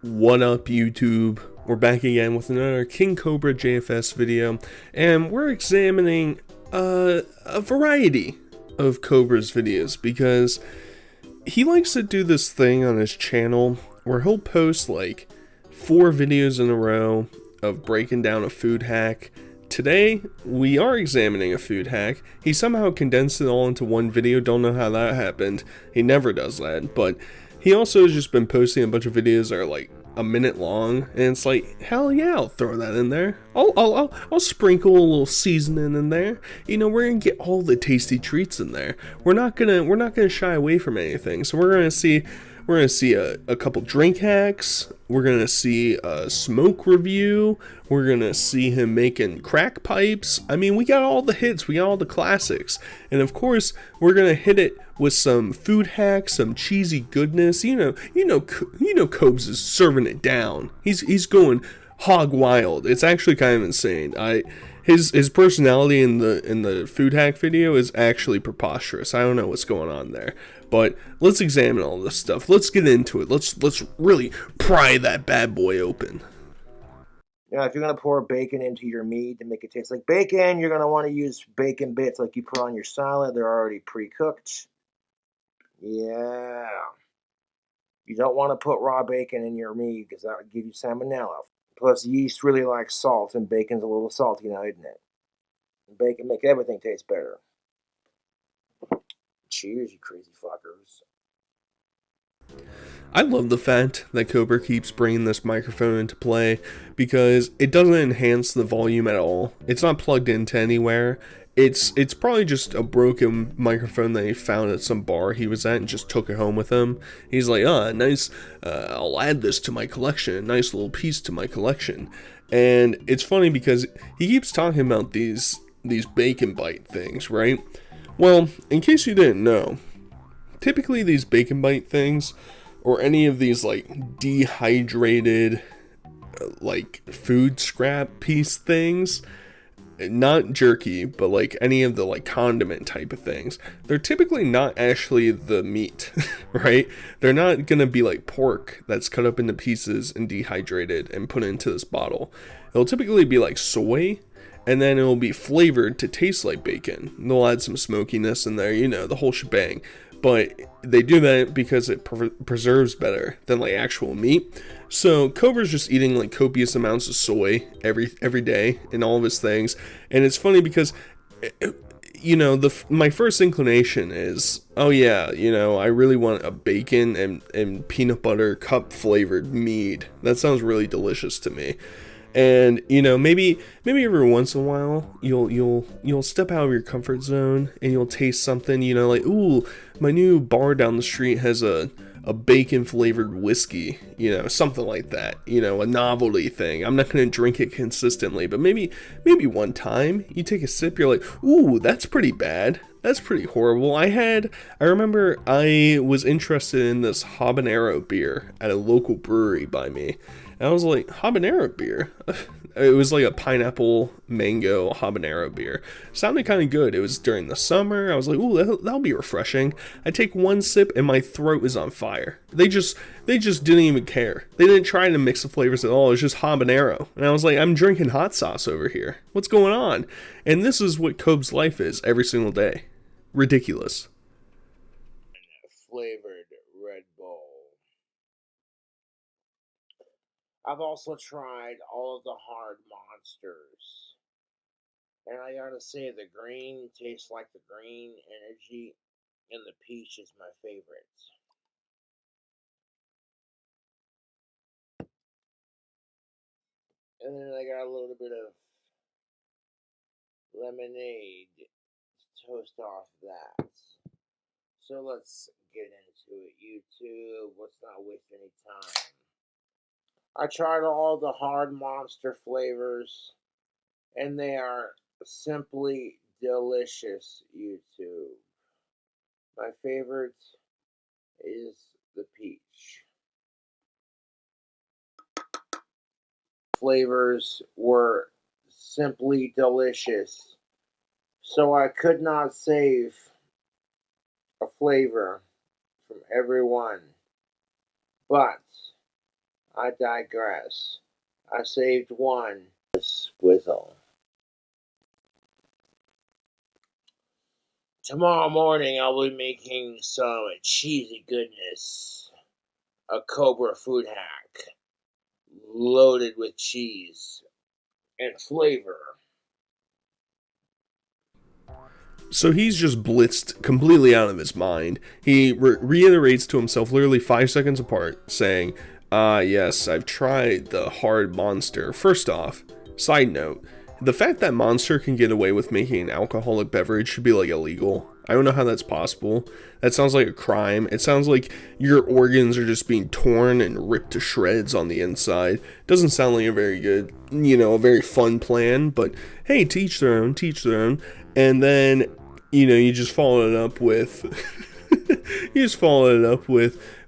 What up, YouTube? We're back again with another KingCobraJFS video, and we're examining a variety of Cobra's videos because he likes to do this thing on his channel where he'll post like 4 videos in a row of breaking down a food hack. Today, we are examining a food hack. He somehow condensed it all into one video. Don't know how that happened. He never does that, but he also has just been posting a bunch of videos that are like a minute long, and it's like, hell yeah, I'll throw that in there. I'll sprinkle a little seasoning in there. You know, we're gonna get all the tasty treats in there. We're not gonna shy away from anything. So we're gonna see a couple drink hacks. We're gonna see a smoke review. We're gonna see him making crack pipes. I mean, we got all the hits, we got all the classics, and of course, we're gonna hit it with some food hacks, some cheesy goodness. You know, Cobes is serving it down. He's going hog wild. It's actually kind of insane. His personality in the food hack video is actually preposterous. I don't know what's going on there. But let's examine all this stuff. Let's get into it. Let's really pry that bad boy open. Yeah, if you're going to pour bacon into your meat to make it taste like bacon, you're going to want to use bacon bits like you put on your salad. They're already pre-cooked. Yeah. You don't want to put raw bacon in your meat because that would give you salmonella. Plus, yeast really likes salt, and bacon's a little salty now, isn't it? And bacon makes everything taste better. Cheers, you crazy fuckers. I love the fact that Cobra keeps bringing this microphone into play because it doesn't enhance the volume at all. It's not plugged into anywhere. It's probably just a broken microphone that he found at some bar he was at and just took it home with him. He's like, nice, I'll add this to my collection, a nice little piece to my collection. And it's funny because he keeps talking about these bacon bite things, right? Well, in case you didn't know, typically these bacon bite things, or any of these like dehydrated like food scrap piece things, not jerky, but like any of the like condiment type of things, they're typically not actually the meat, right? They're not gonna be like pork that's cut up into pieces and dehydrated and put into this bottle. It'll typically be like soy, and then it'll be flavored to taste like bacon. They'll add some smokiness in there, you know, the whole shebang. But they do that because it preserves better than like actual meat. So Cobra's just eating like copious amounts of soy every day in all of his things, and it's funny because, you know, my first inclination is, oh yeah, you know, I really want a bacon and peanut butter cup flavored mead. That sounds really delicious to me. And you know, maybe every once in a while you'll step out of your comfort zone and you'll taste something, you know, like, ooh, my new bar down the street has a bacon flavored whiskey, you know, something like that, you know, a novelty thing. I'm not going to drink it consistently, but maybe one time you take a sip, you're like, ooh, that's pretty bad. That's pretty horrible. I remember I was interested in this habanero beer at a local brewery by me. And I was like, habanero beer? It was like a pineapple mango habanero beer. Sounded kind of good. It was during the summer. I was like, ooh, that'll be refreshing. I take one sip and my throat is on fire. They just didn't even care. They didn't try to mix the flavors at all. It was just habanero. And I was like, I'm drinking hot sauce over here. What's going on? And this is what Cobe's life is every single day. Ridiculous. Flavored Red Bull. I've also tried all of the hard monsters. And I gotta say, the green tastes like the green energy, and the peach is my favorite. And then I got a little bit of lemonade to toast off that. So let's get into it, YouTube. Let's not waste any time. I tried all the hard monster flavors, and they are simply delicious, YouTube. My favorite is the peach. Flavors were simply delicious, so I could not save a flavor from everyone. But I digress. I saved one. Squizzle. Tomorrow morning I'll be making some cheesy goodness. A Cobra food hack. Loaded with cheese and flavor. So he's just blitzed completely out of his mind. He reiterates to himself literally 5 seconds apart, saying, yes, I've tried the hard monster. First off, side note, the fact that Monster can get away with making an alcoholic beverage should be like illegal. I don't know how that's possible. That sounds like a crime. It sounds like your organs are just being torn and ripped to shreds on the inside. Doesn't sound like a very good, a very fun plan, but hey, teach their own, teach their own. And then, you just follow it up with,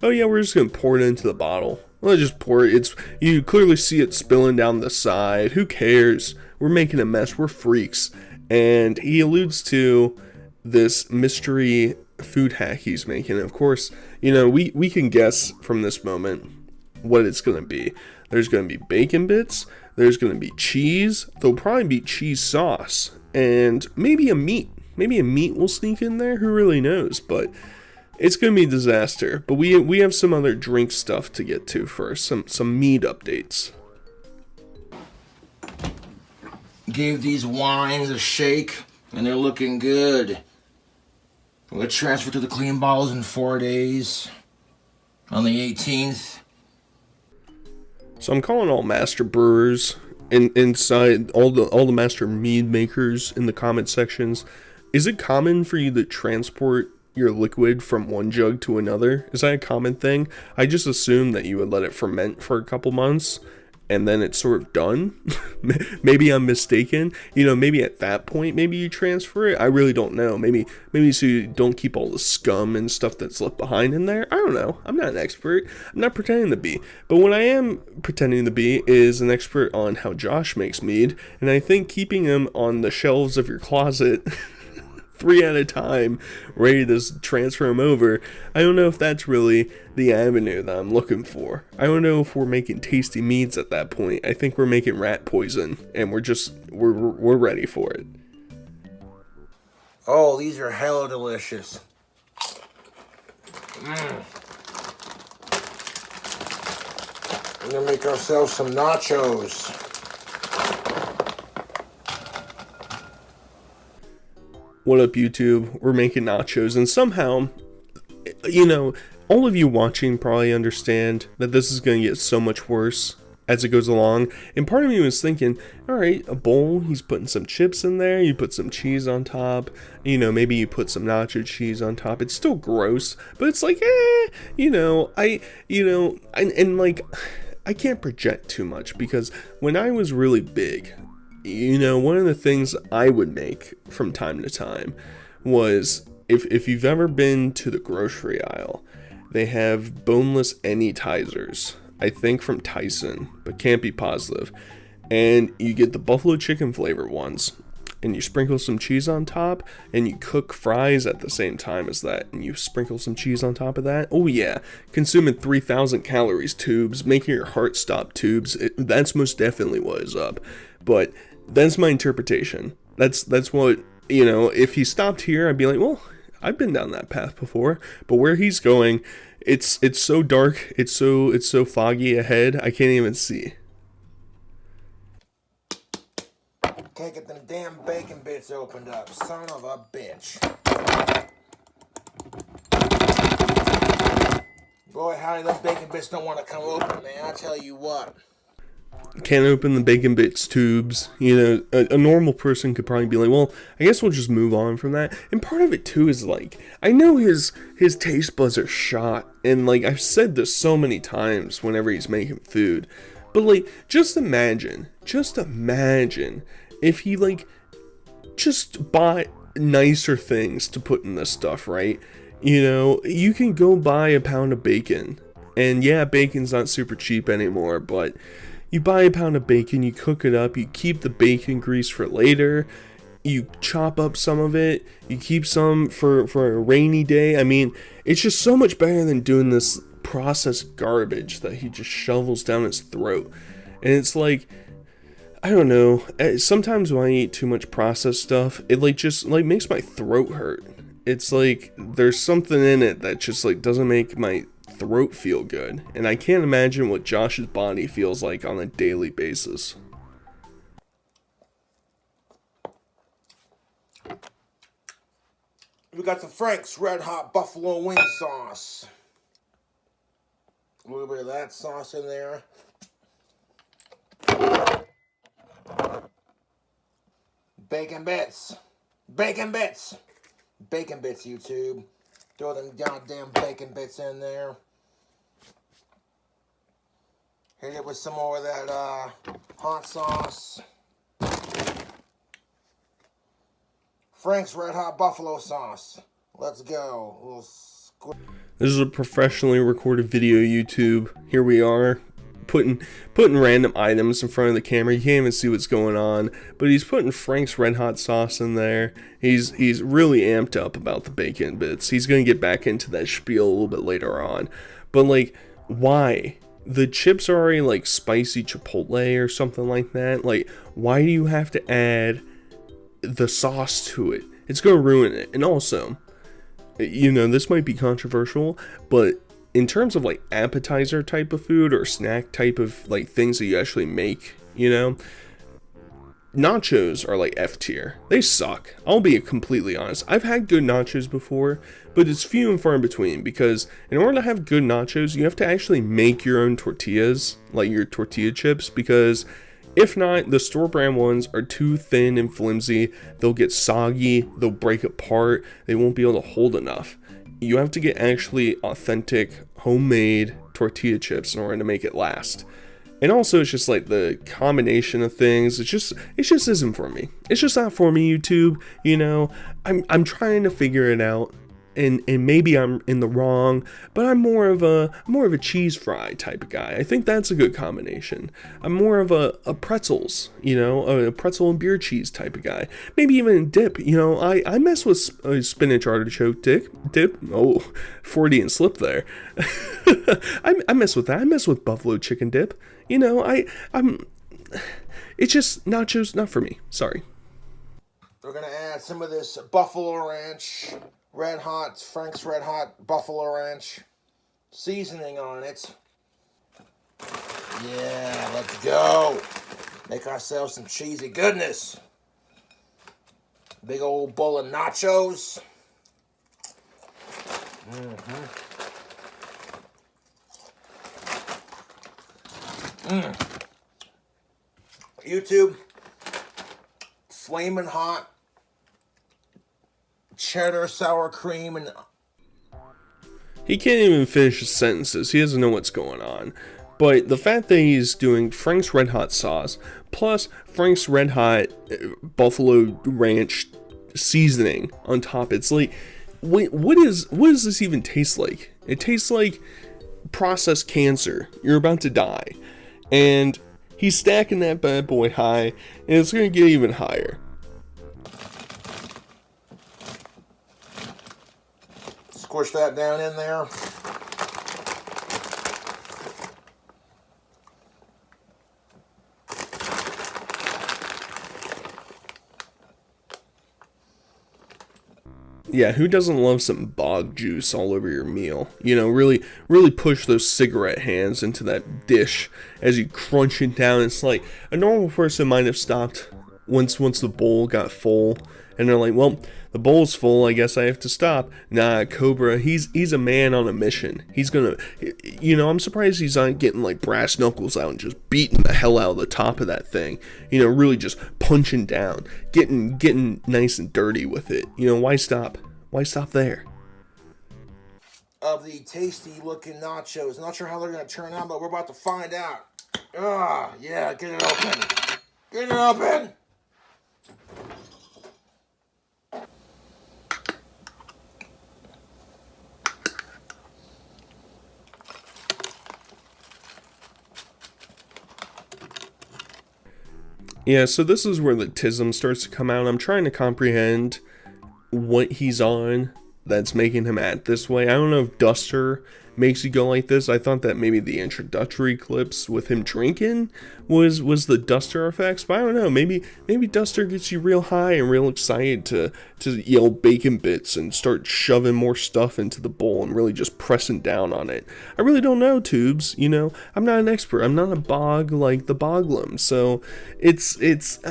oh yeah, we're just gonna pour it into the bottle. Well, just pour it. You clearly see it spilling down the side. Who cares? We're making a mess. We're freaks. And he alludes to this mystery food hack he's making. And of course, we can guess from this moment what it's gonna be. There's gonna be bacon bits. There's gonna be cheese. There'll probably be cheese sauce. And maybe a meat. Maybe a meat will sneak in there. Who really knows? But it's going to be a disaster. But we have some other drink stuff to get to first. Some mead updates. Gave these wines a shake, and they're looking good. We'll transfer to the clean bottles in 4 days. On the 18th. So I'm calling all master brewers inside all the master mead makers in the comment sections. Is it common for you to transport your liquid from one jug to another? Is that a common thing? I just assumed that you would let it ferment for a couple months and then it's sort of done. Maybe I'm mistaken. Maybe at that point, maybe you transfer it. I really don't know. Maybe so you don't keep all the scum and stuff that's left behind in there. I don't know. I'm not an expert. I'm not pretending to be. But what I am pretending to be is an expert on how Josh makes mead. And I think keeping him on the shelves of your closet 3 at a time, ready to transfer them over, I don't know if that's really the avenue that I'm looking for. I don't know if we're making tasty meads at that point. I think we're making rat poison, and we're ready for it. Oh, these are hella delicious. We're gonna make ourselves some nachos. What up, YouTube? We're making nachos, and somehow, all of you watching probably understand that this is going to get so much worse as it goes along. And part of me was thinking, all right, a bowl, he's putting some chips in there, you put some cheese on top, maybe you put some nacho cheese on top. It's still gross, but it's like, I can't project too much, because when I was really big, one of the things I would make from time to time was, if you've ever been to the grocery aisle, they have boneless anytizers, I think from Tyson, but can't be positive. And you get the buffalo chicken flavor ones, and you sprinkle some cheese on top, and you cook fries at the same time as that, and you sprinkle some cheese on top of that. Oh yeah, consuming 3,000 calories tubes, making your heart stop tubes. That's most definitely what is up. But that's my interpretation. That's what, if he stopped here, I'd be like, well, I've been down that path before. But where he's going, it's so dark, it's so foggy ahead, I can't even see. Can't get them damn bacon bits opened up, son of a bitch. Boy, howdy, them bacon bits don't want to come open, man, I tell you what. Can't open the bacon bits tubes. A normal person could probably be like, well, I guess we'll just move on from that. And part of it too is like, I know his taste buds are shot, and like I've said this so many times whenever he's making food, but like just imagine if he just bought nicer things to put in this stuff, right? You can go buy a pound of bacon, and yeah, bacon's not super cheap anymore, but you buy a pound of bacon, you cook it up, you keep the bacon grease for later, you chop up some of it, you keep some for a rainy day. I mean, it's just so much better than doing this processed garbage that he just shovels down his throat. And it's like, I don't know, sometimes when I eat too much processed stuff, it like just like makes my throat hurt. It's like there's something in it that just like doesn't make my throat feel good, and I can't imagine what Josh's body feels like on a daily basis. We got the Frank's Red Hot Buffalo Wing Sauce. A little bit of that sauce in there. Bacon bits. Bacon bits. Bacon bits, YouTube. Throw them goddamn bacon bits in there. Hit it with some more of that hot sauce. Frank's Red Hot Buffalo Sauce. Let's go. This is a professionally recorded video, YouTube. Here we are, putting random items in front of the camera. You can't even see what's going on, but he's putting Frank's Red Hot sauce in there. He's really amped up about the bacon bits. He's gonna get back into that spiel a little bit later on. But like, why? The chips are already like spicy chipotle or something like that. Like, why do you have to add the sauce to it? It's gonna ruin it. And also, you know, this might be controversial, but in terms of like appetizer type of food or snack type of like things that you actually make, you know, nachos are like F tier. They suck. I'll be completely honest. I've had good nachos before, but it's few and far in between, because in order to have good nachos, you have to actually make your own tortillas, like your tortilla chips, because if not, the store brand ones are too thin and flimsy. They'll get soggy, they'll break apart, they won't be able to hold enough. You have to get actually authentic homemade tortilla chips in order to make it last. And also, it's just like the combination of things, it just isn't for me. It's just not for me, YouTube. You know, I'm trying to figure it out. And maybe I'm in the wrong, but I'm more of a cheese fry type of guy. I think that's a good combination. I'm more of a pretzels, you know, a pretzel and beer cheese type of guy. Maybe even dip, you know. I mess with spinach artichoke dip. Oh, Freudian slip there. I mess with that. I mess with buffalo chicken dip. You know, it's just nachos, not for me. Sorry. We're gonna add some of this Buffalo Ranch. Red Hot, Frank's Red Hot Buffalo Ranch seasoning on it. Yeah, let's go. Make ourselves some cheesy goodness. Big old bowl of nachos. YouTube, flaming hot cheddar sour cream, and he can't even finish his sentences. He doesn't know what's going on. But the fact that he's doing Frank's Red Hot sauce plus Frank's Red Hot Buffalo Ranch seasoning on top, it's like, what does this even taste like? It tastes like processed cancer. You're about to die. And he's stacking that bad boy high, and it's gonna get even higher. Squish that down in there. Yeah, who doesn't love some bog juice all over your meal? You know, really push those cigarette hands into that dish as you crunch it down. It's like a normal person might have stopped once the bowl got full, and they're like, well, the bowl's full, I guess I have to stop. Nah, Cobra, he's a man on a mission. He's gonna, you know, I'm surprised he's not getting like brass knuckles out and just beating the hell out of the top of that thing. You know, really just punching down, getting nice and dirty with it. You know, why stop? Why stop there? Of the tasty looking nachos. Not sure how they're gonna turn out, but we're about to find out. Ah, yeah, get it open. Get it open! Yeah, so this is where the tism starts to come out. I'm trying to comprehend what he's on. that's making him act this way. I don't know if Duster makes you go like this. I thought that maybe the introductory clips with him drinking was the Duster effects, but I don't know. Maybe Duster gets you real high and real excited to yell bacon bits and start shoving more stuff into the bowl and really just pressing down on it. I really don't know, Tubes. You know, I'm not an expert. I'm not a bog like the Boglum, so it's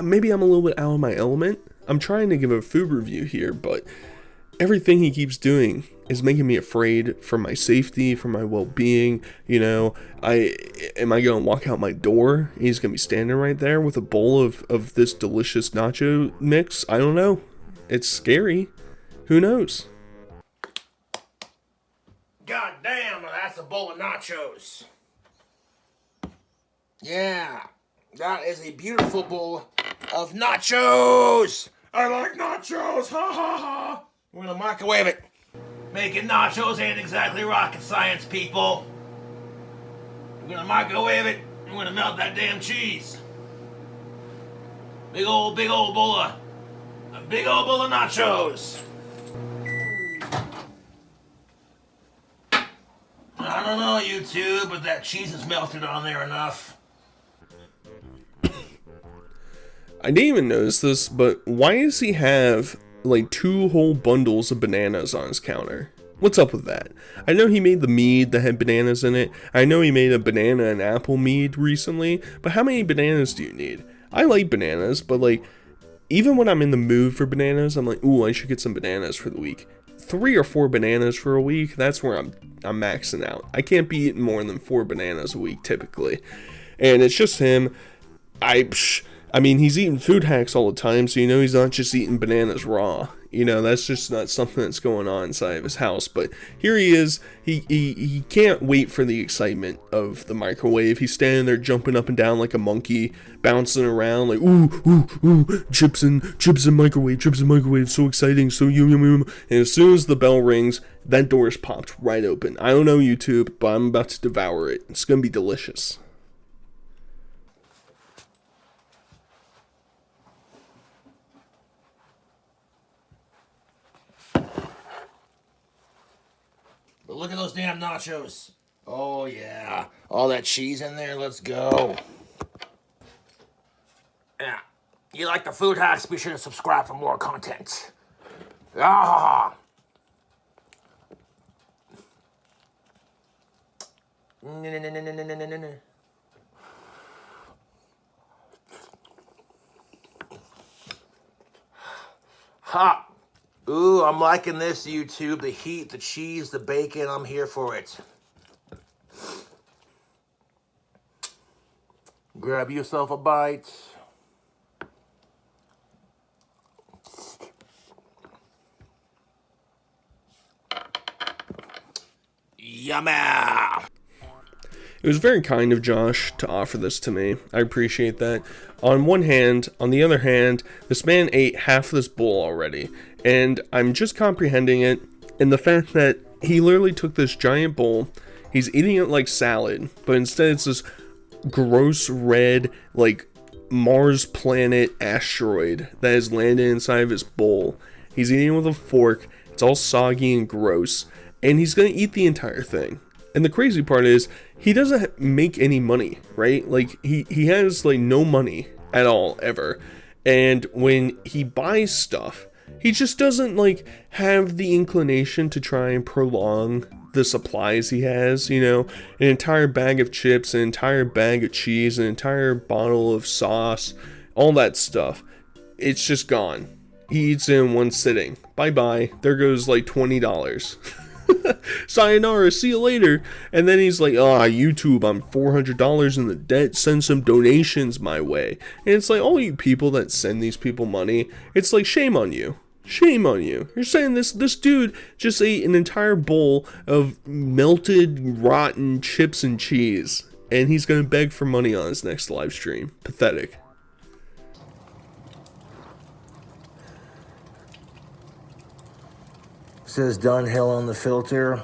maybe I'm a little bit out of my element. I'm trying to give a food review here, but everything he keeps doing is making me afraid for my safety, for my well-being. You know, am I gonna walk out my door? He's gonna be standing right there with a bowl of this delicious nacho mix. I don't know. It's scary. Who knows? God damn, that's a bowl of nachos. Yeah, that is a beautiful bowl of nachos. I like nachos. Ha ha ha. We're gonna microwave it. Making nachos ain't exactly rocket science, people. We're gonna microwave it. We're gonna melt that damn cheese. Big old bowl of nachos. I don't know, you two, but that cheese is melted on there enough. I didn't even notice this, but why does he have like 2 whole bundles of bananas on his counter? What's up with that? I know he made the mead that had bananas in it. I know he made a banana and apple mead recently, but how many bananas do you need? I like bananas, but like, even when I'm in the mood for bananas, I'm like, ooh, I should get some bananas for the week. 3 or 4 bananas for a week, that's where I'm maxing out. I can't be eating more than 4 bananas a week typically. And it's just him. I mean, he's eating food hacks all the time, so you know he's not just eating bananas raw. You know, that's just not something that's going on inside of his house. But here he is. He can't wait for the excitement of the microwave. He's standing there jumping up and down like a monkey, bouncing around like, ooh, chips in microwave, so exciting, so yum. And as soon as the bell rings, that door is popped right open. I don't know YouTube, but I'm about to devour it. It's going to be delicious. But look at those damn nachos. Oh, yeah. All that cheese in there. Let's go. Yeah. You like the food hacks? Be sure to subscribe for more content. Ah. Ha. Ooh, I'm liking this, YouTube. The heat, the cheese, the bacon. I'm here for it. Grab yourself a bite. Yummy! It was very kind of Josh to offer this to me. I appreciate that. On one hand, on the other hand, this man ate half of this bowl already, and I'm just comprehending it in the fact that he literally took this giant bowl, he's eating it like salad, but instead it's this gross red, like Mars planet asteroid that has landed inside of his bowl. He's eating it with a fork, it's all soggy and gross, and he's gonna eat the entire thing. And the crazy part is, he doesn't make any money, right? Like, he has, like, no money at all, ever. And when he buys stuff, he just doesn't, like, have the inclination to try and prolong the supplies he has, you know? An entire bag of chips, an entire bag of cheese, an entire bottle of sauce, all that stuff. It's just gone. He eats it in one sitting. Bye-bye. There goes, like, $20. Sayonara, see you later. And then he's like, YouTube, I'm $400 in the debt, send some donations my way. And it's like, all you people that send these people money, it's like, shame on you. Shame on you. You're saying this dude just ate an entire bowl of melted, rotten chips and cheese, and he's gonna beg for money on his next live stream. Pathetic. Says Dunhill on the filter.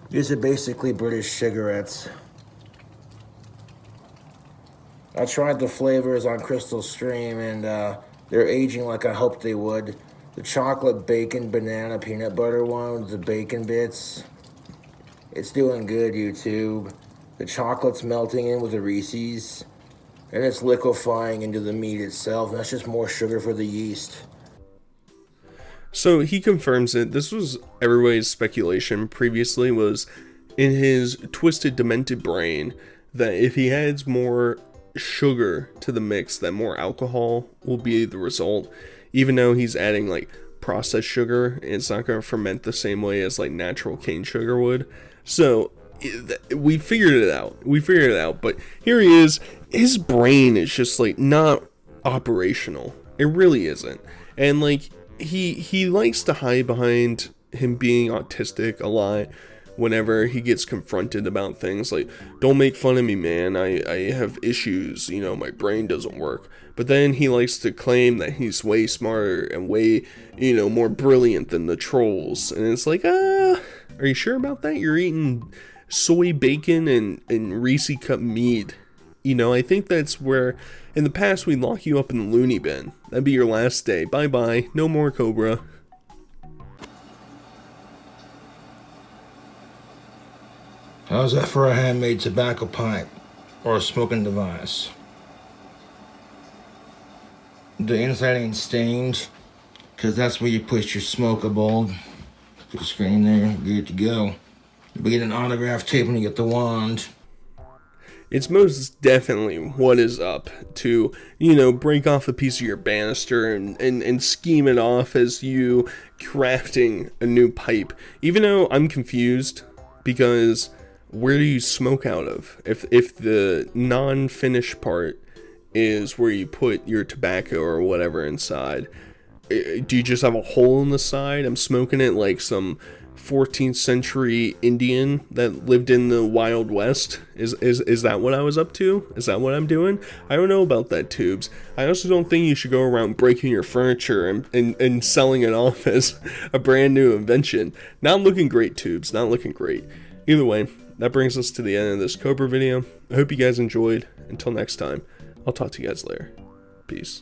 These are basically British cigarettes. I tried the flavors on Crystal Stream and they're aging like I hoped they would. The chocolate bacon banana peanut butter one with the bacon bits. It's doing good, YouTube. The chocolate's melting in with the Reese's, and it's liquefying into the meat itself, and that's just more sugar for the yeast. So he confirms it. This was everybody's speculation previously, was in his twisted, demented brain, that if he adds more sugar to the mix, that more alcohol will be the result. Even though he's adding like processed sugar, it's not going to ferment the same way as like natural cane sugar would. So we figured it out. But here he is. His brain is just like not operational. It really isn't. And like he likes to hide behind him being autistic a lot whenever he gets confronted about things like, don't make fun of me, man, I have issues, you know, my brain doesn't work. But then he likes to claim that he's way smarter and way, you know, more brilliant than the trolls. And it's like, are you sure about that? You're eating soy bacon and Reese cup meat. You know, I think that's where in the past we'd lock you up in the loony bin. That'd be your last day. Bye bye. No more Cobra. How's that for a handmade tobacco pipe or a smoking device? The inside ain't stained, because that's where you put your smoker bulb. Put the screen there, good to go. You get an autograph tape when you get the wand. It's most definitely what is up to, you know, break off a piece of your banister and scheme it off as you crafting a new pipe. Even though I'm confused, because where do you smoke out of? If the non-finished part is where you put your tobacco or whatever inside, do you just have a hole in the side? I'm smoking it like some 14th century Indian that lived in the Wild West. Is that what I was up to? Is that what I'm doing? I don't know about that, Tubes. I also don't think you should go around breaking your furniture and selling it off as a brand new invention. Not looking great, Tubes. Not looking great. Either way, that brings us to the end of this Cobra video. I hope you guys enjoyed. Until next time, I'll talk to you guys later. Peace.